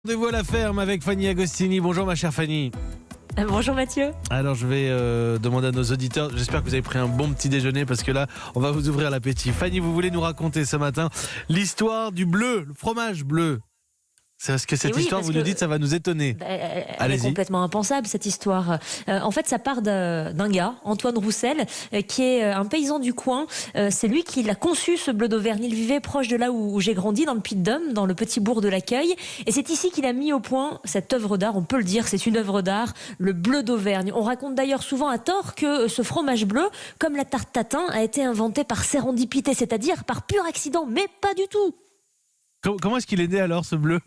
Rendez-vous à la ferme avec Fanny Agostini. Bonjour ma chère Fanny. Bonjour Mathieu. Alors je vais demander à nos auditeurs, j'espère que vous avez pris un bon petit déjeuner parce que là on va vous ouvrir l'appétit. Fanny, vous voulez nous raconter ce matin l'histoire du bleu, le fromage bleu. C'est parce que cette histoire, vous nous dites, ça va nous étonner. Elle est complètement impensable, cette histoire. En fait, ça part d'un gars, Antoine Roussel, qui est un paysan du coin. C'est lui qui l'a conçu, ce bleu d'Auvergne. Il vivait proche de là où j'ai grandi, dans le Puy-de-Dôme, dans le petit bourg de l'Accueil. Et c'est ici qu'il a mis au point cette œuvre d'art. On peut le dire, c'est une œuvre d'art, le bleu d'Auvergne. On raconte d'ailleurs souvent à tort que ce fromage bleu, comme la tarte tatin, a été inventé par sérendipité, c'est-à-dire par pur accident. Mais pas du tout. Comment est-ce qu'il est né alors, ce bleu ?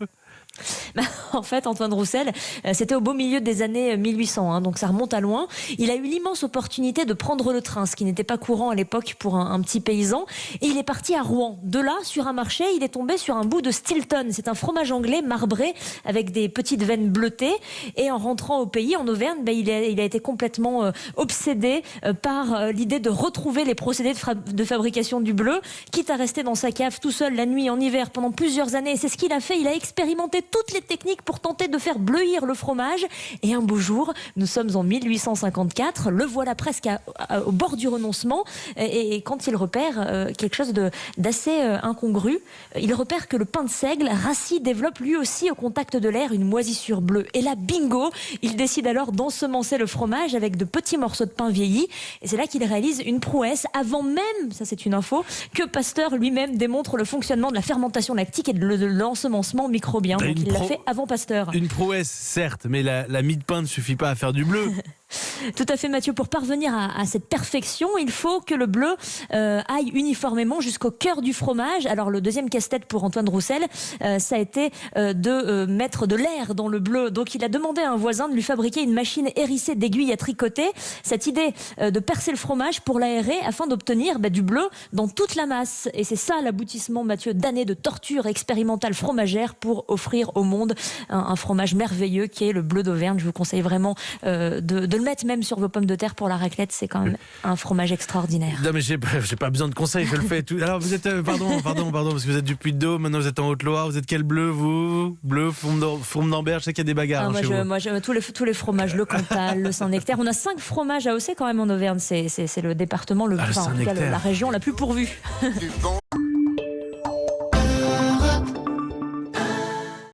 En fait, Antoine Roussel, c'était au beau milieu des années 1800, donc ça remonte à loin. Il a eu l'immense opportunité de prendre le train, ce qui n'était pas courant à l'époque pour un petit paysan. Et il est parti à Rouen. De là, sur un marché, il est tombé sur un bout de Stilton. C'est un fromage anglais marbré avec des petites veines bleutées. Et en rentrant au pays, en Auvergne, il a été complètement obsédé par l'idée de retrouver les procédés de fabrication du bleu, quitte à rester dans sa cave tout seul la nuit en hiver pendant plusieurs années. Et c'est ce qu'il a fait. Il a expérimenté toutes les techniques pour tenter de faire bleuir le fromage. Et un beau jour, nous sommes en 1854, le voilà presque au bord du renoncement. Et quand il repère quelque chose d'assez incongru, il repère que le pain de seigle rassis développe lui aussi au contact de l'air une moisissure bleue. Et là, bingo, il décide alors d'ensemencer le fromage avec de petits morceaux de pain vieillis. Et c'est là qu'il réalise une prouesse avant même, ça c'est une info, que Pasteur lui-même démontre le fonctionnement de la fermentation lactique et de l'ensemencement microbien. Donc il l'a fait avant Pasteur. Une prouesse, certes, mais la mie de pain ne suffit pas à faire du bleu. Tout à fait Mathieu, pour parvenir à cette perfection, il faut que le bleu aille uniformément jusqu'au cœur du fromage. Alors le deuxième casse-tête pour Antoine Roussel, ça a été de mettre de l'air dans le bleu. Donc il a demandé à un voisin de lui fabriquer une machine hérissée d'aiguilles à tricoter. Cette idée de percer le fromage pour l'aérer afin d'obtenir du bleu dans toute la masse. Et c'est ça l'aboutissement, Mathieu, d'années de torture expérimentale fromagère pour offrir au monde un fromage merveilleux qui est le bleu d'Auvergne. Je vous conseille vraiment de le mettre même sur vos pommes de terre pour la raclette. C'est quand même un fromage extraordinaire. Non mais j'ai pas besoin de conseils, je le fais tout. Alors vous êtes pardon parce que vous êtes du Puy-de-Dôme, maintenant vous êtes en Haute-Loire, vous êtes quel bleu vous? Bleu, fourme d'Ambert, je sais qu'il y a des bagarres chez vous. Moi j'aime tous les fromages, le Cantal, le Saint-Nectaire. On a 5 fromages AOC quand même en Auvergne. C'est le département en tout cas, la région la plus pourvue.